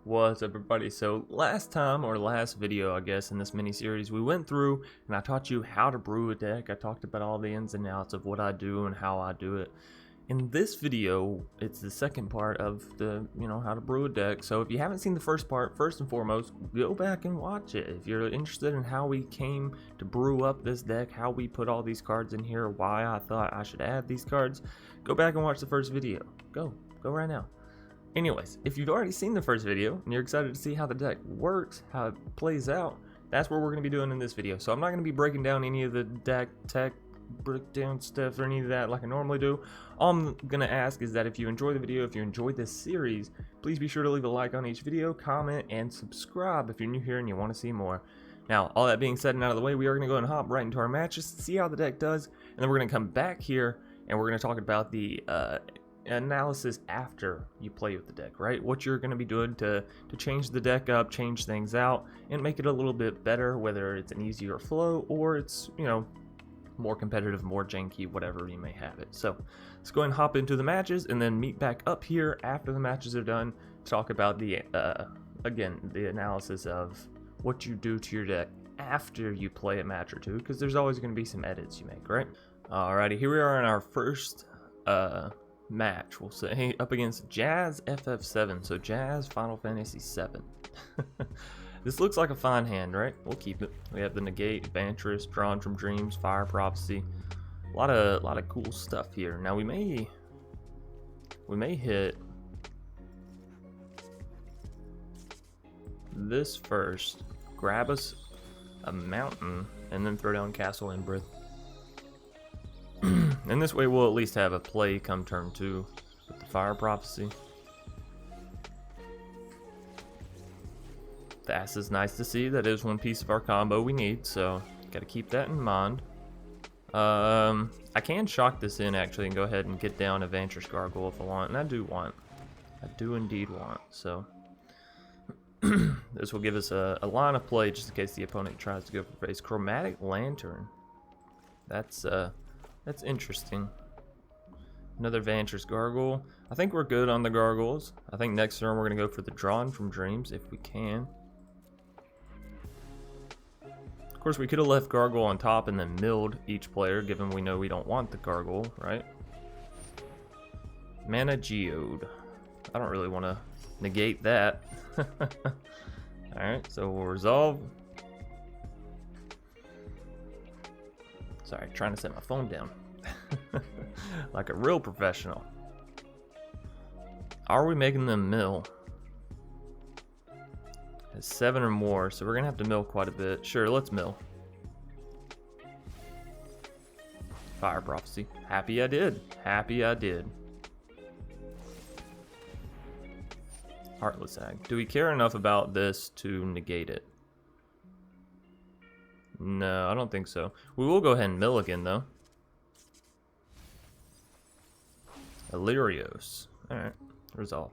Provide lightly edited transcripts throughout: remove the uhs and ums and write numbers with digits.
What's up, everybody? So last video I guess in this mini series, we went through and I taught you how to brew a deck. I talked about all the ins and outs of what I do and how I do it. In this video, it's the second part of the how to brew a deck. So if you haven't seen the first part, first and foremost, go back and watch it. If you're interested in how we came to brew up this deck, how we put all these cards in here, why I thought I should add these cards, go back and watch the first video. Go right now. Anyways, if you've already seen the first video and you're excited to see how the deck works, how it plays out, that's what we're going to be doing in this video. So I'm not going to be breaking down any of the deck tech breakdown stuff or any of that like I normally do. All I'm going to ask is that if you enjoy the video, if you enjoyed this series, please be sure to leave a like on each video, comment, and subscribe if you're new here and you want to see more. Now, all that being said and out of the way, we are going to go and hop right into our matches, see how the deck does, and then we're going to come back here and we're going to talk about the analysis after you play with the deck, right? What you're going to be doing to change the deck up, change things out, and make it a little bit better, whether it's an easier flow or it's, more competitive, more janky, whatever you may have it. So let's go ahead and hop into the matches and then meet back up here after the matches are done to talk about the, again, the analysis of what you do to your deck after you play a match or two, because there's always going to be some edits you make, right? Alrighty, here we are in our first, match, we'll say, up against Jazz FF7, so Jazz Final Fantasy 7. This looks like a fine hand, right? We'll keep it. We have the Negate, Vantress, Drawn from Dreams, Fire Prophecy. A lot of cool stuff here. Now we may hit this first, grab us a mountain, and then throw down Castle Embereth. And this way we'll at least have a play come turn 2 with the Fire Prophecy. Thassa's nice to see. That is one piece of our combo we need, so gotta keep that in mind. I can shock this in actually and go ahead and get down a Vantress Gargoyle if I want, and I do indeed want, so this will give us a line of play just in case the opponent tries to go for face. Chromatic Lantern. That's interesting. Another Vantress Gargoyle. I think we're good on the Gargoyles. I think next turn we're going to go for the Drawn from Dreams if we can. Of course, we could have left Gargoyle on top and then milled each player, given we know we don't want the Gargoyle, right? Mana Geode. I don't really want to negate that. Alright, so we'll resolve. Sorry, trying to set my phone down. Like a real professional. Are we making them mill? It's 7 or more, so we're gonna have to mill quite a bit. Sure, let's mill. Fire Prophecy. Happy I did. Happy I did. Heartless Ag. Do we care enough about this to negate it? No, I don't think so. We will go ahead and mill again, though. Alirios. Alright, resolve.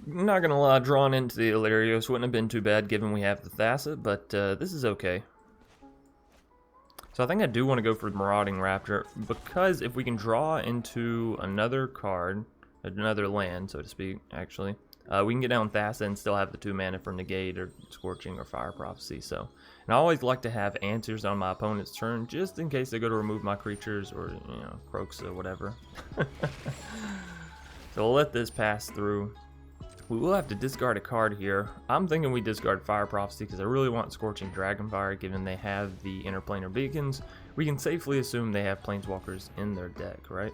Not gonna lie, drawn into the Alirios wouldn't have been too bad given we have the Thassa, but this is okay. So I think I do want to go for Marauding Raptor, because if we can draw into another card, another land, so to speak, actually, we can get down Thassa and still have the 2 mana for Negate or Scorching or Fire Prophecy. So, and I always like to have answers on my opponent's turn, just in case they go to remove my creatures or, Croaks or whatever. So we'll let this pass through. We will have to discard a card here. I'm thinking we discard Fire Prophecy because I really want Scorching Dragonfire, given they have the Interplanar Beacons. We can safely assume they have Planeswalkers in their deck, right?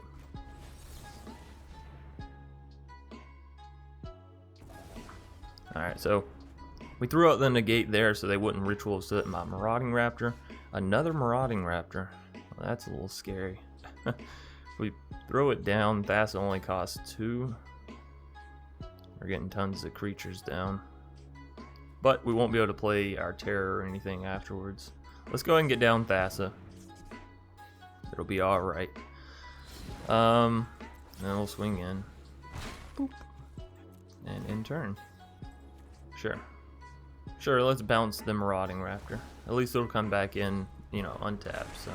Alright, so we threw out the Negate there so they wouldn't Ritual Soot my Marauding Raptor. Another Marauding Raptor. Well, that's a little scary. We throw it down. Thassa only costs 2. We're getting tons of creatures down. But we won't be able to play our Terror or anything afterwards. Let's go ahead and get down Thassa. It'll be alright. Then we'll swing in. Boop. And in turn. Sure, let's bounce the Marauding Raptor. At least it'll come back in, untapped, so.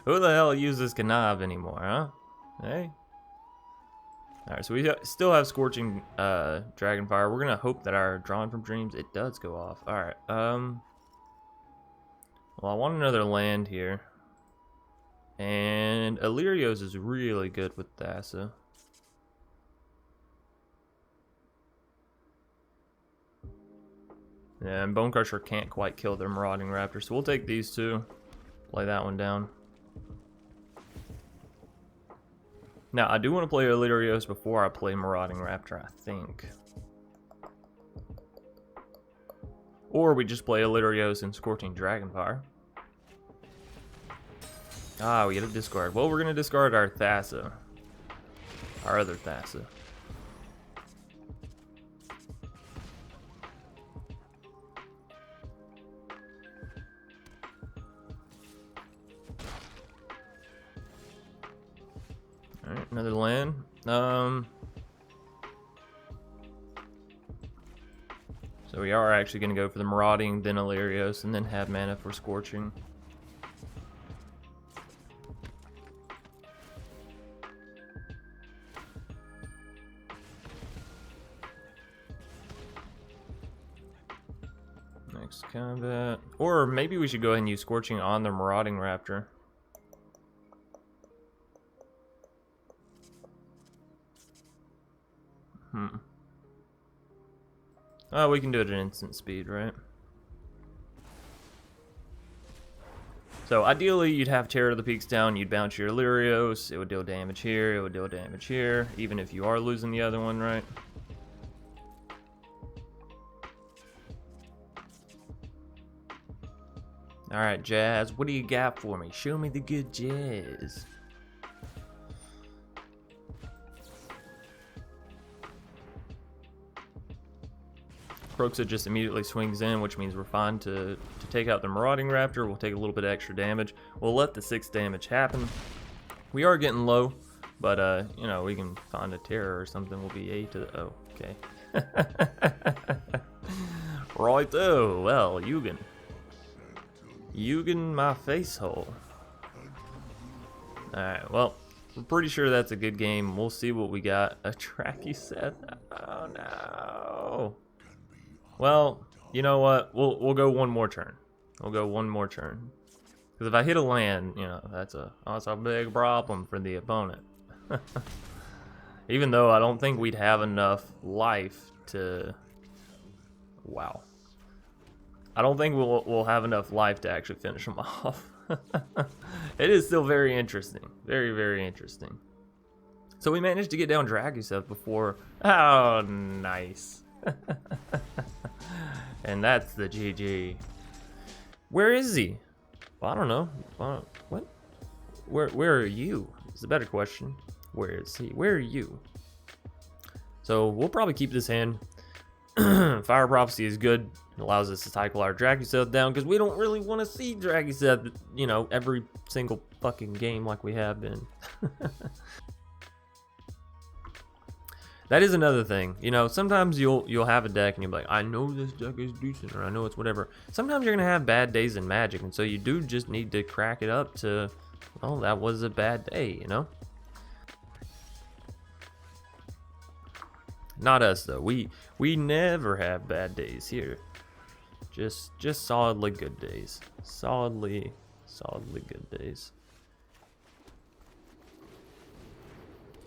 Who the hell uses Kanab anymore, huh? Hey? Alright, so we still have Scorching Dragonfire. We're gonna hope that our Drawn from Dreams, it does go off. Alright, well, I want another land here. And Alirios is really good with Thassa. Yeah, and Bonecrusher can't quite kill their Marauding Raptor, so we'll take these two. Play that one down. Now, I do want to play Alirios before I play Marauding Raptor, I think. Or we just play Alirios and Scorching Dragonfire. Ah, we get a discard. Well, we're going to discard our Thassa. Our other Thassa. Alright, another land. So we are actually going to go for the Marauding, then Alirios, and then have mana for Scorching. Next combat. Or maybe we should go ahead and use Scorching on the Marauding Raptor. Oh, we can do it at instant speed, right? So ideally, you'd have Terror of the Peaks down, you'd bounce your Alirios, it would deal damage here, it would deal damage here, even if you are losing the other one, right? Alright, Jazz, what do you got for me? Show me the good jazz. Drakuseth just immediately swings in, which means we're fine to take out the Marauding Raptor. We'll take a little bit of extra damage. We'll let the 6 damage happen. We are getting low, but you know, we can find a Terror or something. We'll be A to the O. Okay. Right though. Well, Yugen, my face hole. Alright, well, we're pretty sure that's a good game. We'll see what we got. A Drakuseth. Oh no. Well, you know what? We'll go one more turn. We'll go one more turn. Because if I hit a land, you know, that's a big problem for the opponent. Even though I don't think we'd have enough life to... Wow. I don't think we'll have enough life to actually finish them off. It is still very interesting. Very, very interesting. So we managed to get down Drakuseth before... Oh, nice. And that's the GG. Where is he? Well, I don't know. What? Where are you? It's a better question. Where is he? Where are you? So we'll probably keep this hand. Fire Prophecy is good. It allows us to cycle our Drakuseth down because we don't really want to see Drakuseth, you know, every single fucking game like we have been. That is another thing, you know, sometimes you'll have a deck and you'll be like, I know this deck is decent, or I know it's whatever. Sometimes you're going to have bad days in Magic, and so you do just need to crack it up to, well, that was a bad day, you know? Not us, though. We never have bad days here. Just solidly good days. Solidly good days.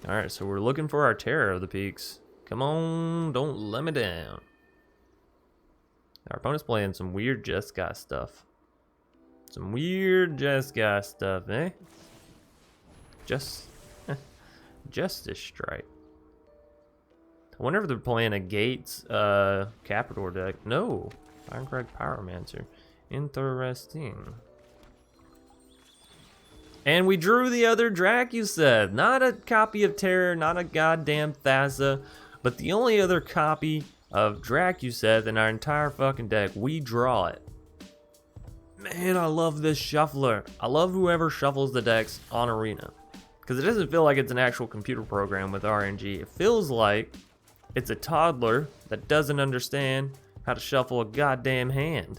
Alright, so we're looking for our Terror of the Peaks. Come on, don't let me down. Our opponent's playing some weird Jeskai stuff. Some weird Jeskai stuff, eh? Justice Strike. I wonder if they're playing a Gates Capital deck. No, Ironcrag Pyromancer. Interesting. And we drew the other Drakuseth. Not a copy of Terror, not a goddamn Thassa, but the only other copy of Drakuseth in our entire fucking deck. We draw it. Man, I love this shuffler. I love whoever shuffles the decks on Arena. Because it doesn't feel like it's an actual computer program with RNG. It feels like it's a toddler that doesn't understand how to shuffle a goddamn hand.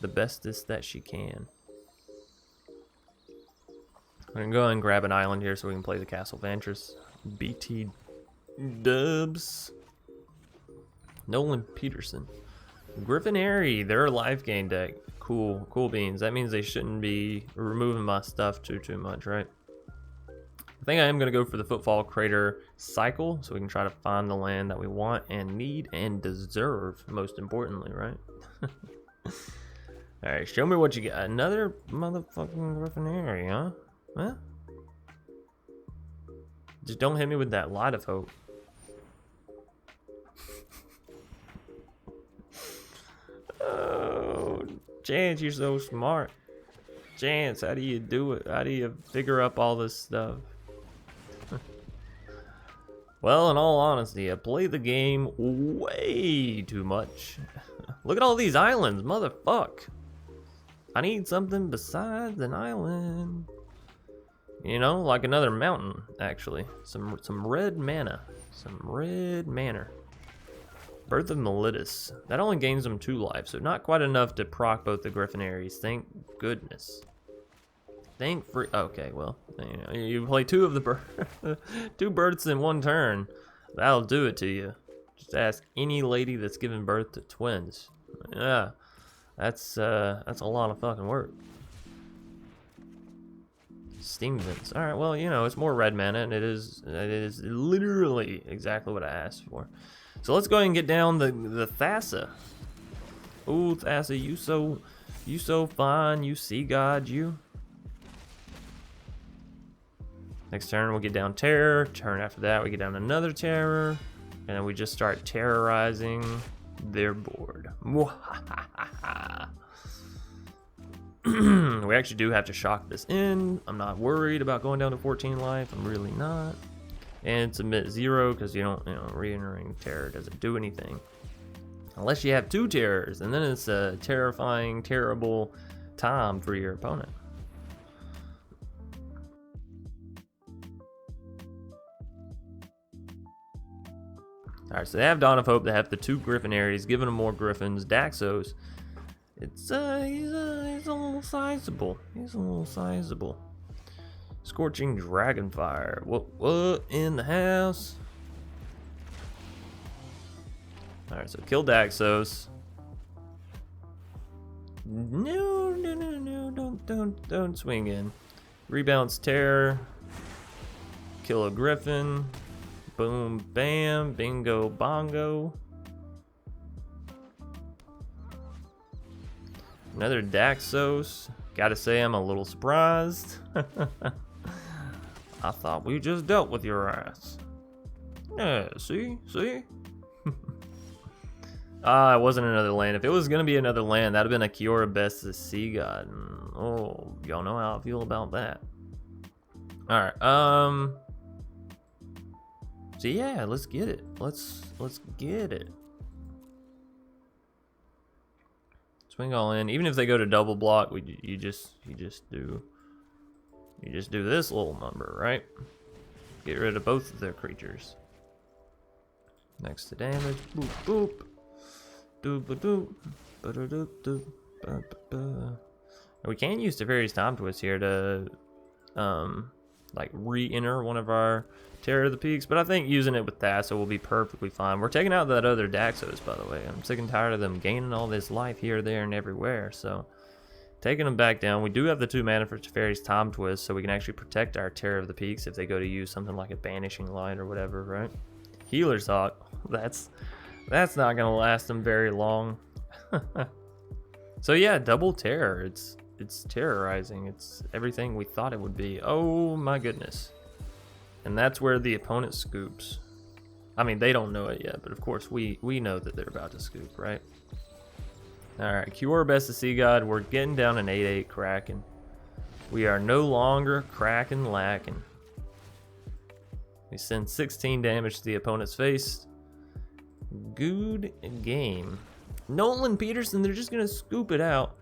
the bestest that she can. I'm gonna go ahead and grab an island here so we can play the Castle Vantress. BT dubs. Nolan Peterson. Griffinary, they're a life gain deck. Cool beans. That means they shouldn't be removing my stuff too much, right? I think I am gonna go for the Footfall Crater cycle so we can try to find the land that we want and need and deserve, most importantly, right? Alright, show me what you got. Another motherfucking Griffinary, huh? Huh? Just don't hit me with that light of hope. Oh, Chance, you're so smart. Chance, how do you do it? How do you figure up all this stuff? Well, in all honesty, I play the game way too much. Look at all these islands, motherfuck. I need something besides an island. You know, like another mountain, actually. Some red mana. Some red mana. Birth of Melitus. That only gains them 2 life, so not quite enough to proc both the Griffinaries. Thank goodness. Okay, well, you know, you play 2 of the 2 births in 1 turn. That'll do it to you. Just ask any lady that's given birth to twins. Yeah, that's a lot of fucking work. Steam vents. All right, well, you know, it's more red mana, and it is literally exactly what I asked for. So let's go ahead and get down the Thassa. Ooh, Thassa, you so fine, you sea god, you. Next turn we'll get down Terror. Turn after that we get down another Terror, and then we just start terrorizing their board. We actually do have to shock this in. I'm not worried about going down to 14 life. I'm really not. And submit 0 because you know, re-entering Terror doesn't do anything unless you have 2 terrors, and then it's a terrifying, terrible time for your opponent. Alright, so they have Dawn of Hope, they have the 2 Griffinaries, giving them more Griffins. Daxos, he's a little sizable. He's a little sizable. Scorching Dragonfire. What in the house? Alright, so kill Daxos. No, don't swing in. Rebalance Terror. Kill a Griffin. Boom, bam, bingo, bongo. Another Daxos. Gotta say, I'm a little surprised. I thought we just dealt with your ass. Yeah, see? It wasn't another land. If it was gonna be another land, that'd have been a Kiora Best as Sea God. Oh, y'all know how I feel about that. Alright, so yeah, let's get it. Let's get it. Swing all in. Even if they go to double block, you just do this little number, right? Get rid of both of their creatures. Next to damage. Boop boop. Doop doop. Doop doop. We can use Teferi's Time Twist here to like re-enter one of our Terror of the Peaks, but I think using it with Thassa will be perfectly fine. We're taking out that other Daxos, by the way. I'm sick and tired of them gaining all this life here, there, and everywhere, so taking them back down. We do have the 2 mana for Teferi's Time Twist, so we can actually protect our Terror of the Peaks if they go to use something like a Banishing Light or whatever, right? Healer's Hawk. That's not gonna last them very long. So yeah, double terror. It's terrorizing. It's everything we thought it would be. Oh my goodness. And that's where the opponent scoops. I mean, they don't know it yet, but of course we know that they're about to scoop, right? Alright, Kiora Best of Sea God. We're getting down an 8/8 Kraken. We are no longer Kraken lacking. We send 16 damage to the opponent's face. Good game. Nolan Peterson, they're just going to scoop it out.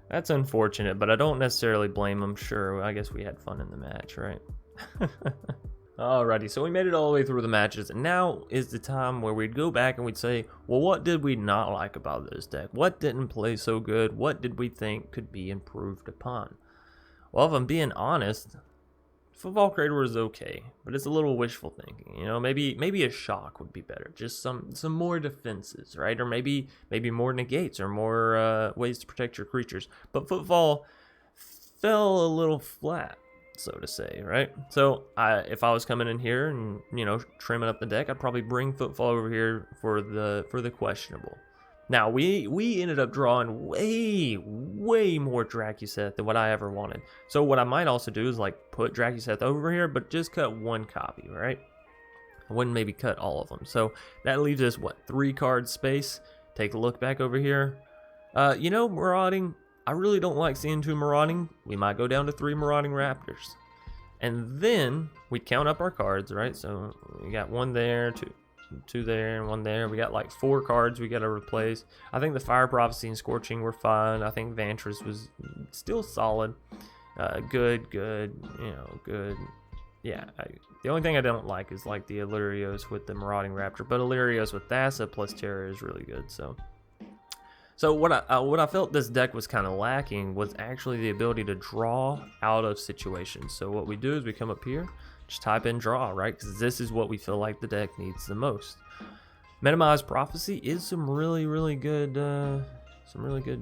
That's unfortunate, but I don't necessarily blame them. Sure, I guess we had fun in the match, right? Alrighty, so we made it all the way through the matches, and now is the time where we'd go back and we'd say, well, what did we not like about this deck? What didn't play so good? What did we think could be improved upon? Well, if I'm being honest, Footfall Crater was okay, but it's a little wishful thinking. You know, maybe a shock would be better. Just some more defenses, right? Or maybe more negates or more ways to protect your creatures. But Footfall fell a little flat, so to say, right? So if I was coming in here and, you know, trimming up the deck, I'd probably bring Footfall over here for the questionable. Now we ended up drawing way more Drakuseth than what I ever wanted. So what I might also do is like put Drakuseth over here, but just cut one copy, right? I wouldn't maybe cut all of them. So that leaves us what, 3 card space. Take a look back over here. You know, Marauding, I really don't like seeing 2 Marauding. We might go down to 3 Marauding Raptors. And then we count up our cards, right? So we got 1 there, 2 there, and 1 there. We got like 4 cards we got to replace. I think the Fire Prophecy and Scorching were fine. I think Vantress was still solid. Good, you know, good. Yeah, the only thing I don't like is like the Alirios with the Marauding Raptor, but Alirios with Thassa plus Terra is really good. So what I felt this deck was kind of lacking was actually the ability to draw out of situations. So what we do is we come up here, just type in draw, right? Because this is what we feel like the deck needs the most. Minimize Prophecy is some really good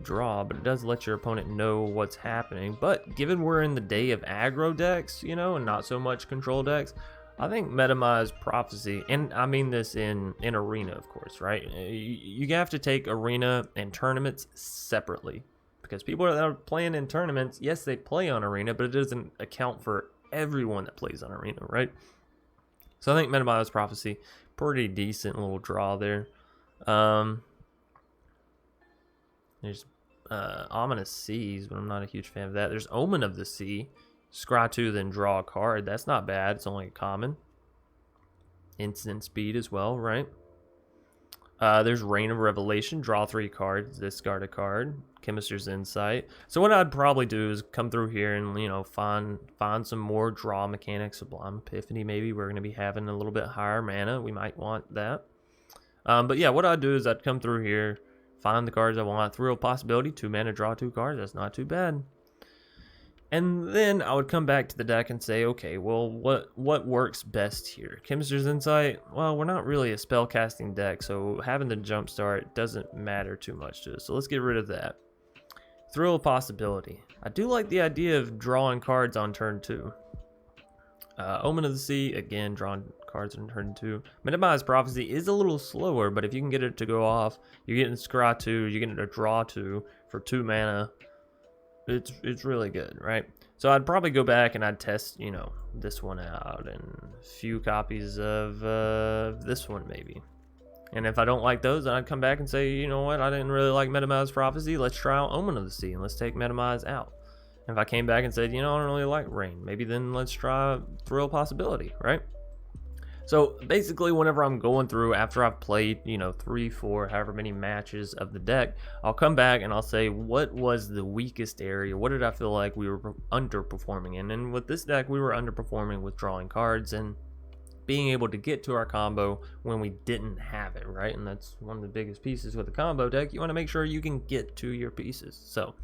draw, but it does let your opponent know what's happening. But given we're in the day of aggro decks, you know, and not so much control decks, I think Minimize Prophecy, and I mean this in Arena, of course, right? You have to take Arena and tournaments separately, because people that are playing in tournaments, yes, they play on Arena, but it doesn't account for everyone that plays on Arena, right? So I think Minimize Prophecy, pretty decent little draw there. There's Ominous Seas, but I'm not a huge fan of that. There's Omen of the Sea. Scry 2, then draw a card. That's not bad. It's only a common. Instant speed as well, right? There's Reign of Revelation. Draw 3 cards. Discard a card. Chemist's Insight. So what I'd probably do is come through here and, you know, find some more draw mechanics. Sublime Epiphany, maybe. We're going to be having a little bit higher mana. We might want that. But yeah, what I'd do is I'd come through here, find the cards I want. Thrill Possibility. 2 mana, draw 2 cards. That's not too bad. And then I would come back to the deck and say, okay, well, what works best here? Chemist's Insight, well, we're not really a spellcasting deck, so having the jumpstart doesn't matter too much to us. So let's get rid of that. Thrill of Possibility. I do like the idea of drawing cards on turn 2. Omen of the Sea, again, drawing cards on turn 2. Minimize Prophecy is a little slower, but if you can get it to go off, you're getting Scry 2, you're getting a draw 2 for 2 mana. It's really good, right? So I'd probably go back and I'd test, you know, this one out and a few copies of this one maybe. And if I don't like those, then I'd come back and say, you know what, I didn't really like Minimize Prophecy. Let's try out Omen of the Sea and let's take Minimize out. And if I came back and said, you know, I don't really like Reign, maybe then let's try Thrill Possibility, right? So basically, whenever I'm going through, after I've played, you know, 3, 4, however many matches of the deck, I'll come back and I'll say, what was the weakest area? What did I feel like we were underperforming in? And with this deck, we were underperforming with drawing cards and being able to get to our combo when we didn't have it, right? And that's one of the biggest pieces with the combo deck. You want to make sure you can get to your pieces. So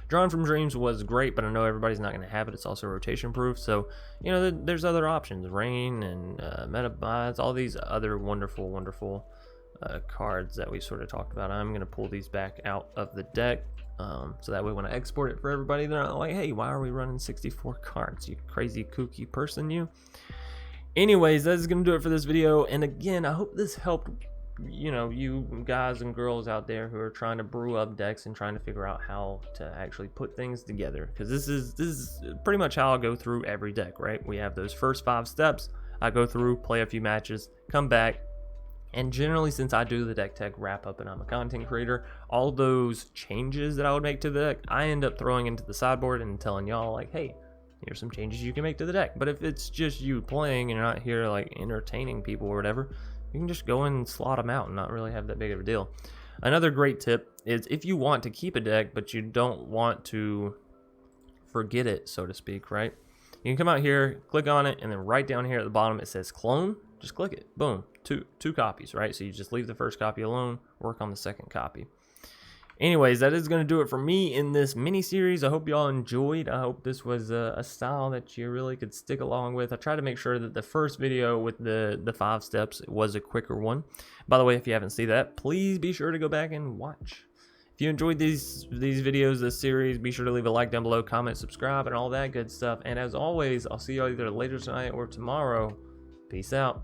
Drawn from Dreams was great, but I know everybody's not going to have it. It's also rotation proof. So, you know, there's other options. Rain and Metabots, all these other wonderful cards that we sort of talked about. I'm going to pull these back out of the deck. So that way when I export it for everybody, they're not like, hey, why are we running 64 cards? You crazy kooky person, you. Anyways, that is going to do it for this video. And again, I hope this helped, you know, you guys and girls out there who are trying to brew up decks and trying to figure out how to actually put things together, because this is pretty much how I go through every deck, right? We have those first 5 steps. I go through, play a few matches, come back, and generally, since I do the deck tech wrap up and I'm a content creator, all those changes that I would make to the deck, I end up throwing into the sideboard and telling y'all like, hey, here's some changes you can make to the deck. But if it's just you playing and you're not here like entertaining people or whatever, you can just go in and slot them out and not really have that big of a deal. Another great tip is if you want to keep a deck, but you don't want to forget it, so to speak, right? You can come out here, click on it, and then right down here at the bottom it says clone. Just click it. Boom. Two copies, right? So you just leave the first copy alone, work on the second copy. Anyways, that is going to do it for me in this mini series. I hope y'all enjoyed. I hope this was a style that you really could stick along with. I tried to make sure that the first video with the 5 steps was a quicker one. By the way, if you haven't seen that, please be sure to go back and watch. If you enjoyed these videos, this series, be sure to leave a like down below, comment, subscribe, and all that good stuff. And as always, I'll see y'all either later tonight or tomorrow. Peace out.